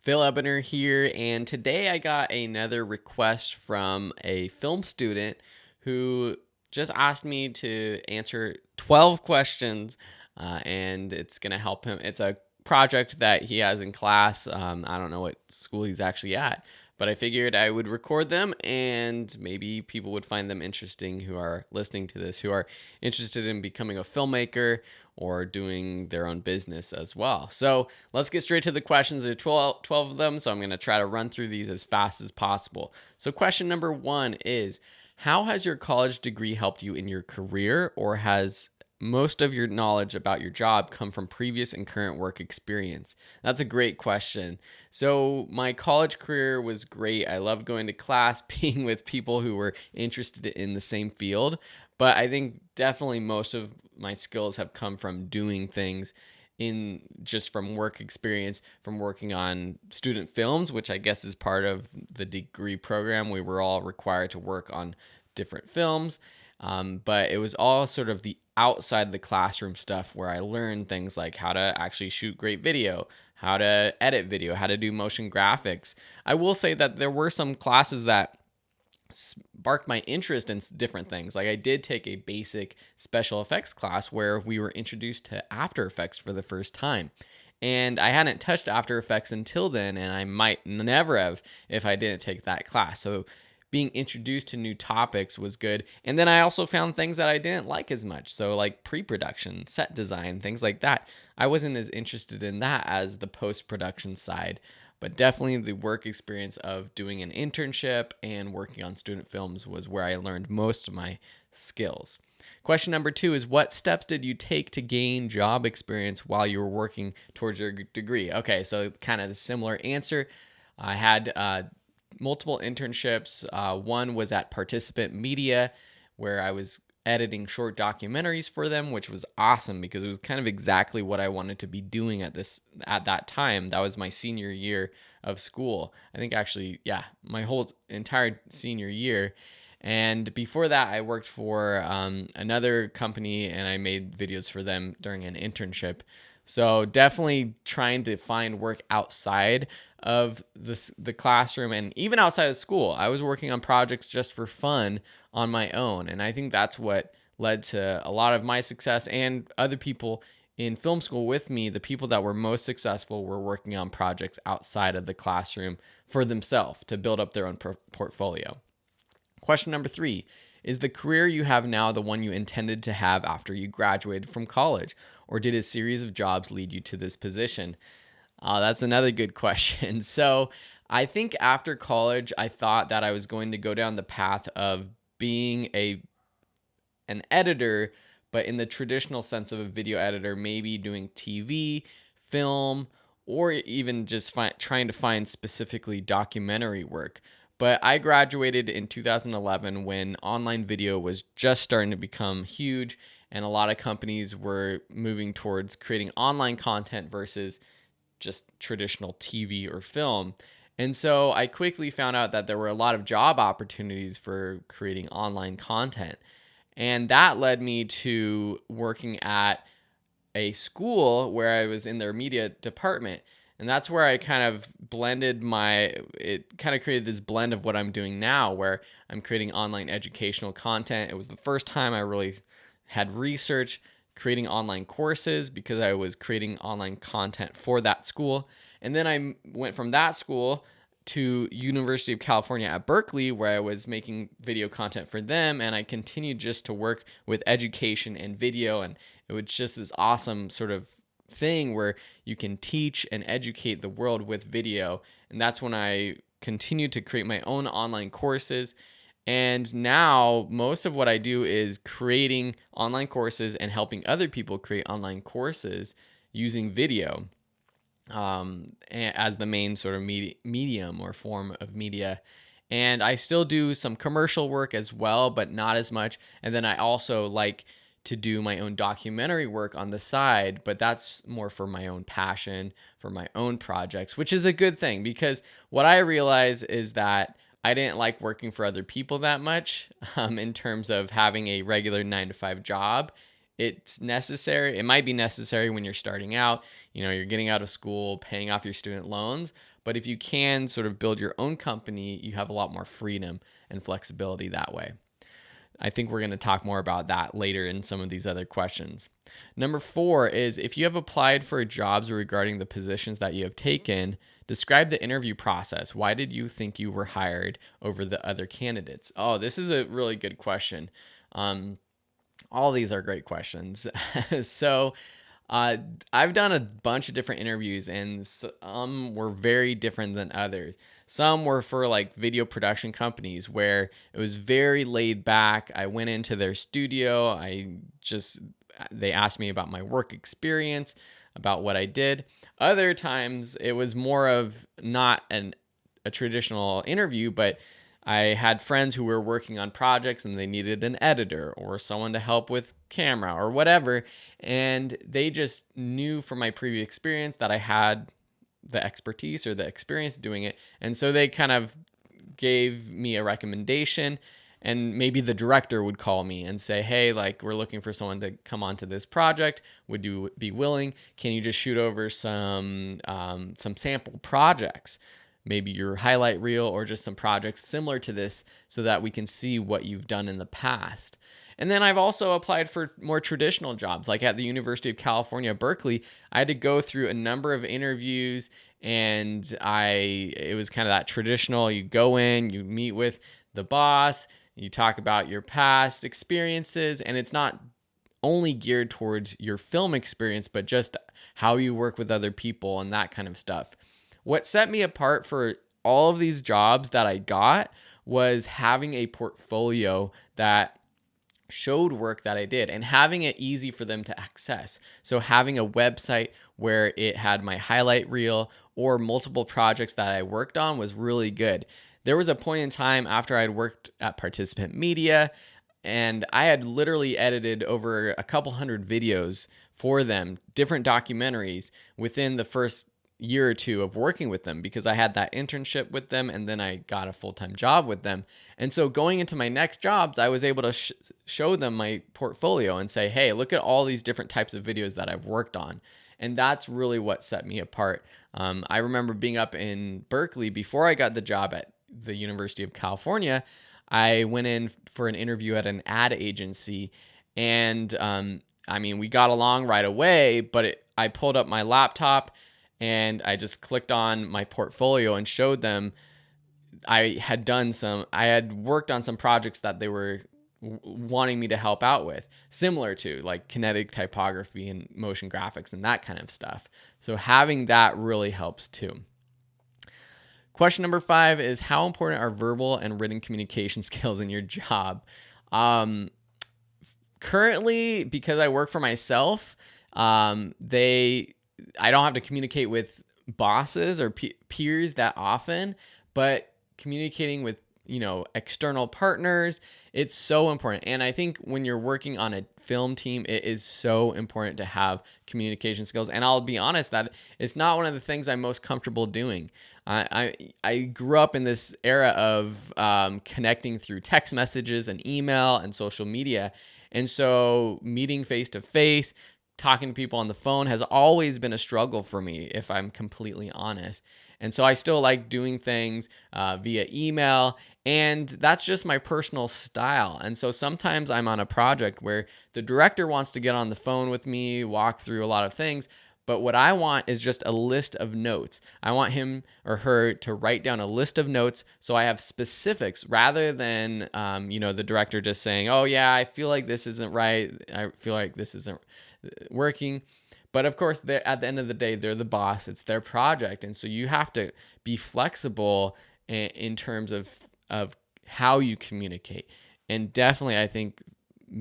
Phil Ebner here, and today I got another request from a film student who just asked me to answer 12 questions, and it's going to help him. It's a project that he has in class. I don't know what school he's actually at, but I figured I would record them and maybe people would find them interesting who are listening to this, who are interested in becoming a filmmaker or doing their own business as well. So let's get straight to the questions. There are 12 of them, so I'm going to try to run through these as fast as possible. So question number 1 is, how has your college degree helped you in your career, or has most of your knowledge about your job come from previous and current work experience? That's a great question. So my college career was great. I loved going to class, being with people who were interested in the same field. But I think definitely most of my skills have come from doing things in just from work experience, from working on student films, which I guess is part of the degree program. We were all required to work on different films. But it was all sort of the outside the classroom stuff where I learned things like how to actually shoot great video, how to edit video, how to do motion graphics. I will say that there were some classes that sparked my interest in different things. Like I did take a basic special effects class where we were introduced to After Effects for the first time. And I hadn't touched After Effects until then, and I might never have if I didn't take that class. So being introduced to new topics was good. And then I also found things that I didn't like as much. So like pre-production, set design, things like that. I wasn't as interested in that as the post-production side. But definitely the work experience of doing an internship and working on student films was where I learned most of my skills. Question number 2 is, what steps did you take to gain job experience while you were working towards your degree? Okay, so kind of the similar answer. I had multiple internships. One was at Participant Media, where I was editing short documentaries for them, which was awesome because it was kind of exactly what I wanted to be doing at that time. That was my senior year of school. I think actually, yeah, my whole entire senior year. And before that, I worked for another company and I made videos for them during an internship. So definitely trying to find work outside of the classroom and even outside of school. I was working on projects just for fun on my own. And I think that's what led to a lot of my success and other people in film school with me. The people that were most successful were working on projects outside of the classroom for themselves to build up their own portfolio. Question number 3. Is the career you have now the one you intended to have after you graduated from college, or did a series of jobs lead you to this position? That's another good question. So I think after college, I thought that I was going to go down the path of being an editor, but in the traditional sense of a video editor, maybe doing TV, film, or even just trying to find specifically documentary work. But I graduated in 2011 when online video was just starting to become huge, and a lot of companies were moving towards creating online content versus just traditional TV or film. And so I quickly found out that there were a lot of job opportunities for creating online content. And that led me to working at a school where I was in their media department. And that's where I kind of it kind of created this blend of what I'm doing now, where I'm creating online educational content. It was the first time I really had research creating online courses because I was creating online content for that school. And then I went from that school to University of California at Berkeley, where I was making video content for them. And I continued just to work with education and video. And it was just this awesome sort of thing where you can teach and educate the world with video. And that's when I continued to create my own online courses. And now most of what I do is creating online courses and helping other people create online courses using video as the main sort of medium or form of media. And I still do some commercial work as well, but not as much. And then I also like to do my own documentary work on the side, but that's more for my own passion, for my own projects, which is a good thing because what I realize is that I didn't like working for other people that much in terms of having a regular 9-to-5 job it's necessary. It might be necessary when you're starting out, you're getting out of school, paying off your student loans. But if you can sort of build your own company, you have a lot more freedom and flexibility that way. I think we're going to talk more about that later in some of these other questions. Number 4 is, if you have applied for jobs regarding the positions that you have taken, describe the interview process. Why did you think you were hired over the other candidates? Oh, this is a really good question. All these are great questions. So I've done a bunch of different interviews, and some were very different than others. Some were for like video production companies where it was very laid back. I went into their studio. They asked me about my work experience, about what I did. Other times it was more of not a traditional interview, but I had friends who were working on projects and they needed an editor or someone to help with camera or whatever. And they just knew from my previous experience that I had the expertise or the experience doing it. And so they kind of gave me a recommendation, and maybe the director would call me and say, hey, like, we're looking for someone to come onto this project. Would you be willing? Can you just shoot over some sample projects? Maybe your highlight reel or just some projects similar to this so that we can see what you've done in the past. And then I've also applied for more traditional jobs, like at the University of California, Berkeley. I had to go through a number of interviews, and it was kind of that traditional, you go in, you meet with the boss, you talk about your past experiences, and it's not only geared towards your film experience, but just how you work with other people and that kind of stuff. What set me apart for all of these jobs that I got was having a portfolio that showed work that I did and having it easy for them to access. So having a website where it had my highlight reel or multiple projects that I worked on was really good. There was a point in time after I'd worked at Participant Media, and I had literally edited over a couple hundred videos for them, different documentaries, within the first year or two of working with them, because I had that internship with them and then I got a full-time job with them. And so going into my next jobs, I was able to show them my portfolio and say, hey, look at all these different types of videos that I've worked on. And that's really what set me apart. I remember being up in Berkeley before I got the job at the University of California. I went in for an interview at an ad agency, and we got along right away, but I pulled up my laptop and I just clicked on my portfolio and showed them I had worked on some projects that they were wanting me to help out with, similar to like kinetic typography and motion graphics and that kind of stuff. So having that really helps too. Question number 5 is, how important are verbal and written communication skills in your job? Currently, because I work for myself, I don't have to communicate with bosses or peers that often, but communicating with, external partners, it's so important. And I think when you're working on a film team, it is so important to have communication skills. And I'll be honest that it's not one of the things I'm most comfortable doing. I grew up in this era of connecting through text messages and email and social media. And so meeting face to face, talking to people on the phone has always been a struggle for me, if I'm completely honest. And so I still like doing things via email, and that's just my personal style. And so sometimes I'm on a project where the director wants to get on the phone with me, walk through a lot of things, but what I want is just a list of notes. I want him or her to write down a list of notes so I have specifics, rather than, the director just saying, oh yeah, I feel like this isn't right. I feel like this isn't working. But of course, at the end of the day, they're the boss. It's their project. And so you have to be flexible in terms of how you communicate. And definitely, I think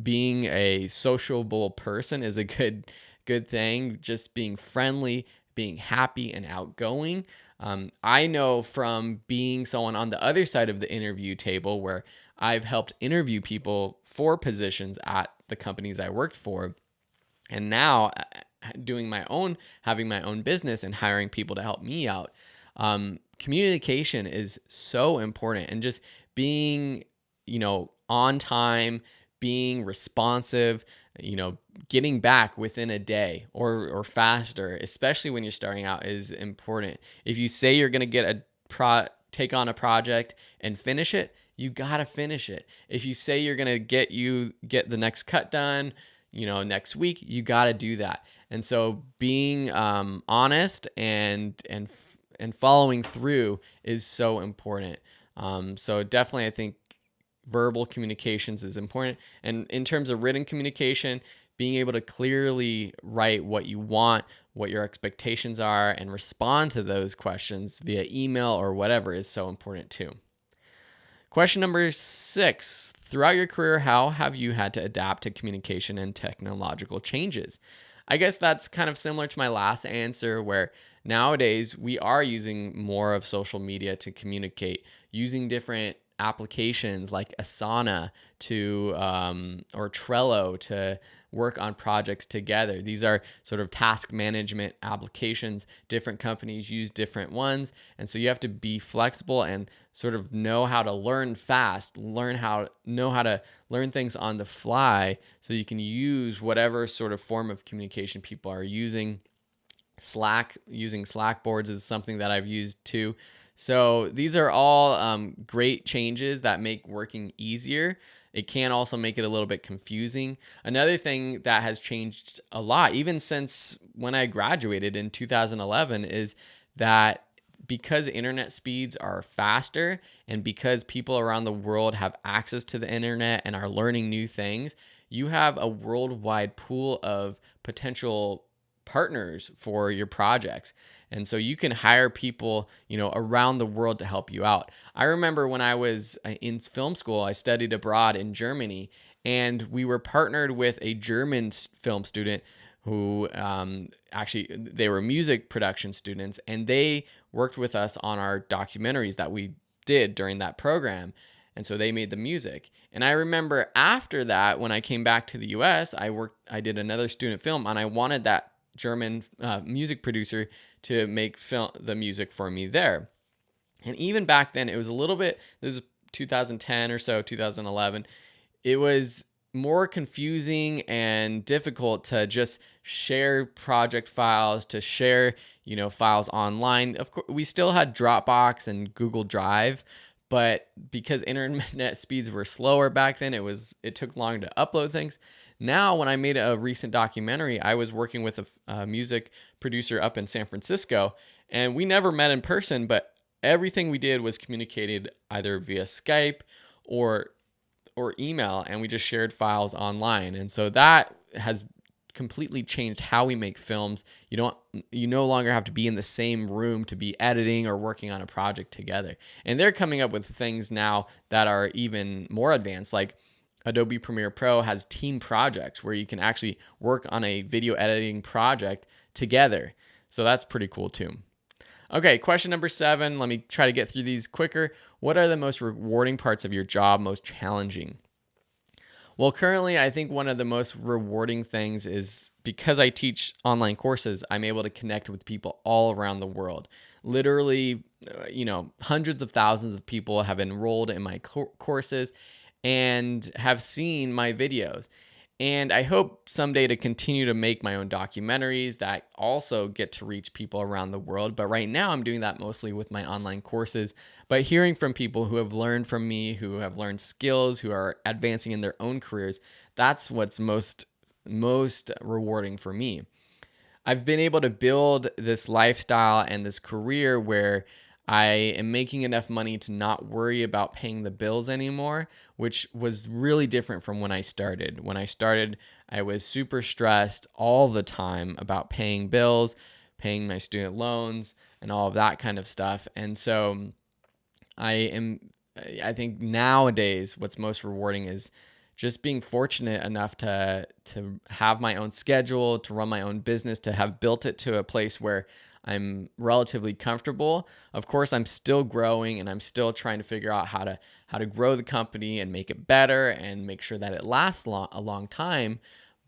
being a sociable person is a good thing. Just being friendly, being happy and outgoing. I know from being someone on the other side of the interview table, where I've helped interview people for positions at the companies I worked for, and now having my own business and hiring people to help me out. Communication is so important, and just being, on time, being responsive, getting back within a day or faster, especially when you're starting out, is important. If you say you're going to take on a project and finish it, you got to finish it. If you say you're going to get the next cut done, next week, you got to do that. And so being honest and following through is so important. So definitely, I think verbal communications is important. And in terms of written communication, being able to clearly write what you want, what your expectations are, and respond to those questions via email or whatever is so important too. Question number 6, throughout your career, how have you had to adapt to communication and technological changes? I guess that's kind of similar to my last answer, where nowadays we are using more of social media to communicate, using different applications like Asana or Trello to work on projects together. These are sort of task management applications. Different companies use different ones. And so you have to be flexible and sort of know how to learn fast, know how to learn things on the fly so you can use whatever sort of form of communication people are using. Using Slack boards is something that I've used too. So these are all great changes that make working easier. It can also make it a little bit confusing. Another thing that has changed a lot, even since when I graduated in 2011, is that because internet speeds are faster and because people around the world have access to the internet and are learning new things, you have a worldwide pool of potential partners for your projects. And so you can hire people, around the world to help you out. I remember when I was in film school, I studied abroad in Germany, and we were partnered with a German film student who actually, they were music production students, and they worked with us on our documentaries that we did during that program. And so they made the music. And I remember after that, when I came back to the US, I did another student film, and I wanted that German music producer to make the music for me there. And even back then, it was a little bit, this was 2010 or so, 2011, it was more confusing and difficult to just share project files, to share, files online. Of course, we still had Dropbox and Google Drive, but because internet speeds were slower back then, it took longer to upload things. Now, when I made a recent documentary, I was working with a music producer up in San Francisco, and we never met in person, but everything we did was communicated either via Skype or email, and we just shared files online. And so that has completely changed how we make films. You no longer have to be in the same room to be editing or working on a project together. And they're coming up with things now that are even more advanced, like Adobe Premiere Pro has team projects where you can actually work on a video editing project together. So that's pretty cool too. Okay, question number 7. Let me try to get through these quicker. What are the most rewarding parts of your job, most challenging? Well, currently, I think one of the most rewarding things is because I teach online courses, I'm able to connect with people all around the world. Literally, hundreds of thousands of people have enrolled in my courses and have seen my videos. And I hope someday to continue to make my own documentaries that also get to reach people around the world. But right now I'm doing that mostly with my online courses. But hearing from people who have learned from me, who have learned skills, who are advancing in their own careers, that's what's most rewarding for me. I've been able to build this lifestyle and this career where I am making enough money to not worry about paying the bills anymore, which was really different from when I started. When I started, I was super stressed all the time about paying bills, paying my student loans, and all of that kind of stuff. And so I think nowadays what's most rewarding is just being fortunate enough to have my own schedule, to run my own business, to have built it to a place where I'm relatively comfortable. Of course, I'm still growing and I'm still trying to figure out how to grow the company and make it better and make sure that it lasts a long time.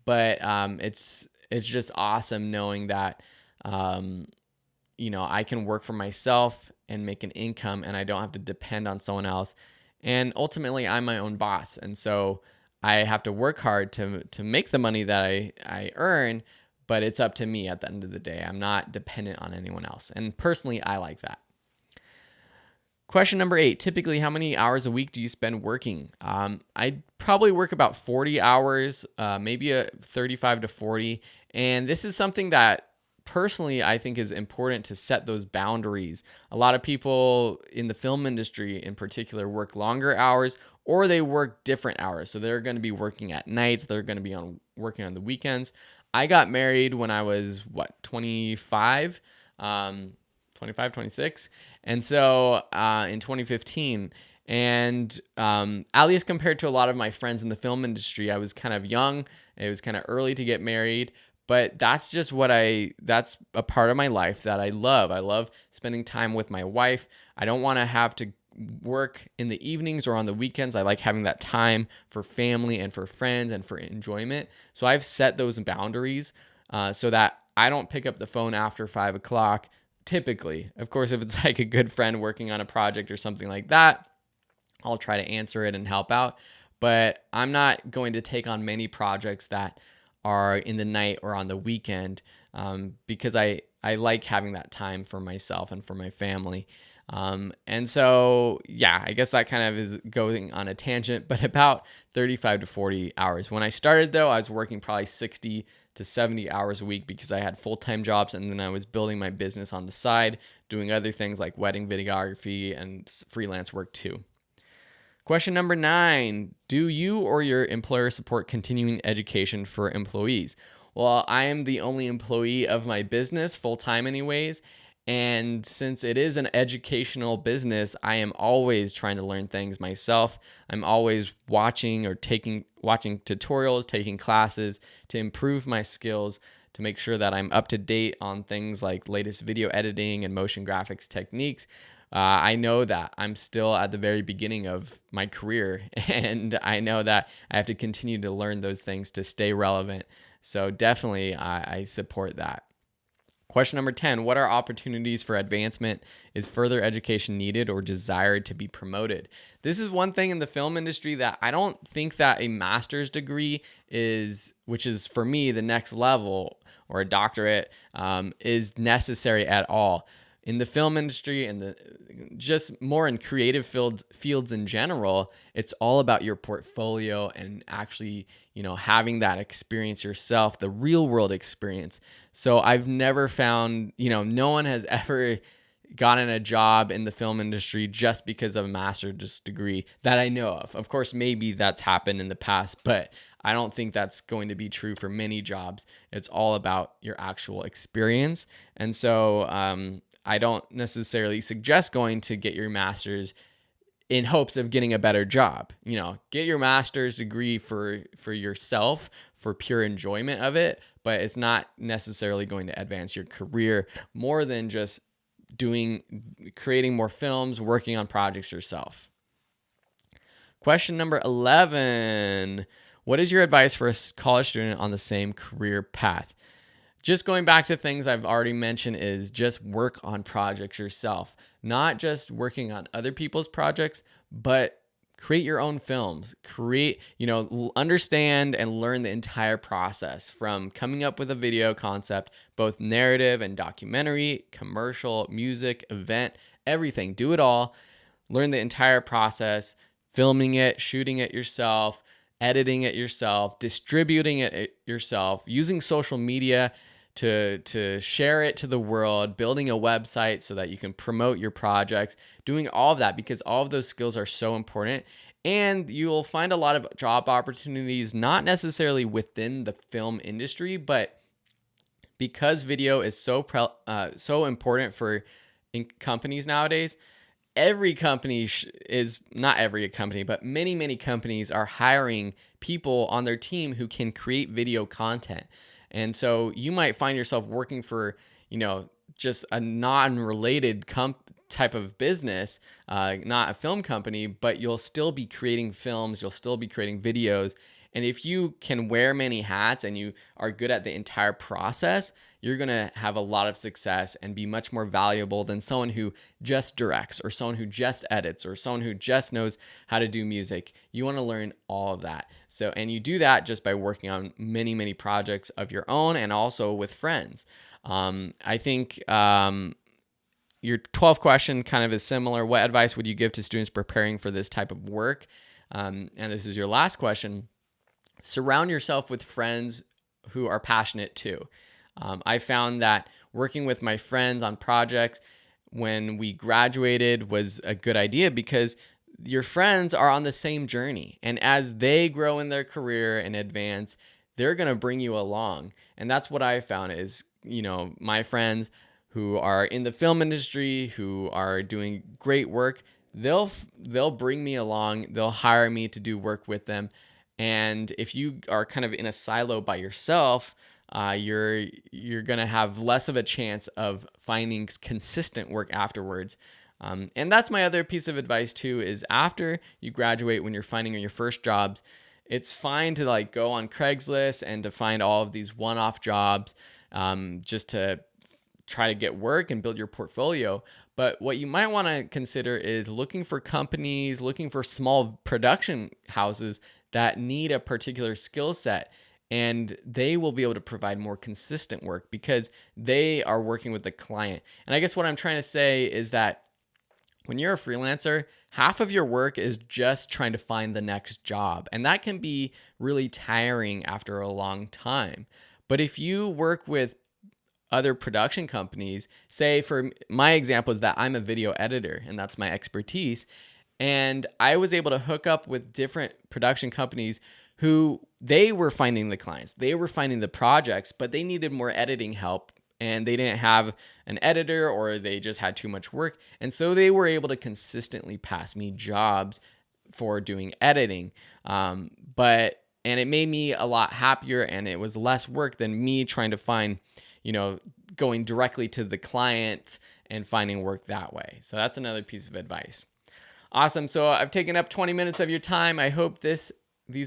But it's just awesome knowing that I can work for myself and make an income, and I don't have to depend on someone else. And ultimately, I'm my own boss, and so I have to work hard to make the money that I earn, but it's up to me at the end of the day. I'm not dependent on anyone else. And personally, I like that. Question number 8, typically how many hours a week do you spend working? I probably work about 40 hours, maybe 35 to 40. And this is something that personally I think is important to set those boundaries. A lot of people in the film industry in particular work longer hours, or they work different hours. So they're going to be working at nights, they're going to be working on the weekends. I got married when I was 25. 25, 26. And so in 2015, and at least compared to a lot of my friends in the film industry, I was kind of young. It was kind of early to get married, but that's just that's a part of my life that I love. I love spending time with my wife. I don't want to have to work in the evenings or on the weekends. I like having that time for family and for friends and for enjoyment. So I've set those boundaries so that I don't pick up the phone after 5 o'clock. Typically, of course, if it's like a good friend working on a project or something like that, I'll try to answer it and help out. But I'm not going to take on many projects that are in the night or on the weekend because I like having that time for myself and for my family. And so, yeah, I guess that kind of is going on a tangent, but about 35 to 40 hours. When I started, though, I was working probably 60 to 70 hours a week because I had full-time jobs, and then I was building my business on the side, doing other things like wedding videography and freelance work too. Question number 9, do you or your employer support continuing education for employees? Well, I am the only employee of my business, full-time anyways, and since it is an educational business, I am always trying to learn things myself. I'm always watching tutorials, taking classes to improve my skills, to make sure that I'm up to date on things like latest video editing and motion graphics techniques. I know that I'm still at the very beginning of my career, and I know that I have to continue to learn those things to stay relevant. So definitely, I support that. Question number 10, what are opportunities for advancement? Is further education needed or desired to be promoted? This is one thing in the film industry that I don't think that a master's degree which is for me the next level, or a doctorate, is necessary at all. In the film industry and just more in creative fields in general, it's all about your portfolio and actually, having that experience yourself, the real world experience. So I've never found, no one has ever gotten a job in the film industry just because of a master's degree that I know of. Of course, maybe that's happened in the past, but I don't think that's going to be true for many jobs. It's all about your actual experience. And so I don't necessarily suggest going to get your master's in hopes of getting a better job. Get your master's degree for yourself, for pure enjoyment of it, but it's not necessarily going to advance your career more than just creating more films, working on projects yourself. Question number 11, what is your advice for a college student on the same career path? Just going back to things I've already mentioned is just work on projects yourself, not just working on other people's projects, but create your own films. Understand and learn the entire process from coming up with a video concept, both narrative and documentary, commercial, music, event, everything. Do it all. Learn the entire process, filming it, shooting it yourself, editing it yourself, distributing it yourself, using social media to share it to the world, building a website so that you can promote your projects, doing all of that, because all of those skills are so important. And you'll find a lot of job opportunities, not necessarily within the film industry, but because video is so important for companies nowadays. Every company not every company, but many companies are hiring people on their team who can create video content. And so you might find yourself working for, just a non-related type of business, not a film company, but you'll still be creating films, you'll still be creating videos, And if you can wear many hats and you are good at the entire process, you're going to have a lot of success and be much more valuable than someone who just directs or someone who just edits or someone who just knows how to do music. You want to learn all of that. So, and you do that just by working on many, many projects of your own and also with friends. I think your 12th question kind of is similar. What advice would you give to students preparing for this type of work? And this is your last question. Surround yourself with friends who are passionate too. I found that working with my friends on projects when we graduated was a good idea because your friends are on the same journey. And as they grow in their career and advance, they're going to bring you along. And that's what I found is, my friends who are in the film industry, who are doing great work, they'll bring me along. They'll hire me to do work with them. And if you are kind of in a silo by yourself, you're going to have less of a chance of finding consistent work afterwards. And that's my other piece of advice too, is after you graduate, when you're finding your first jobs, it's fine to go on Craigslist and to find all of these one-off jobs just to try to get work and build your portfolio. But what you might want to consider is looking for companies, looking for small production houses that need a particular skill set. And they will be able to provide more consistent work because they are working with the client. And I guess what I'm trying to say is that when you're a freelancer, half of your work is just trying to find the next job. And that can be really tiring after a long time. But if you work with other production companies, say for my example is that I'm a video editor and that's my expertise. And I was able to hook up with different production companies who they were finding the clients, they were finding the projects, but they needed more editing help and they didn't have an editor or they just had too much work. And so they were able to consistently pass me jobs for doing editing. And it made me a lot happier and it was less work than me trying to find, going directly to the client and finding work that way. So that's another piece of advice. Awesome. So I've taken up 20 minutes of your time. I hope these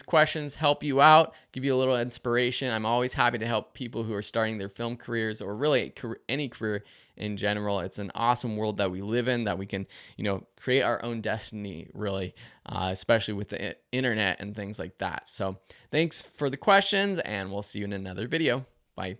questions help you out, give you a little inspiration. I'm always happy to help people who are starting their film careers or really any career in general. It's an awesome world that we live in, that we can, create our own destiny, really, especially with the internet and things like that. So thanks for the questions, and we'll see you in another video. Bye.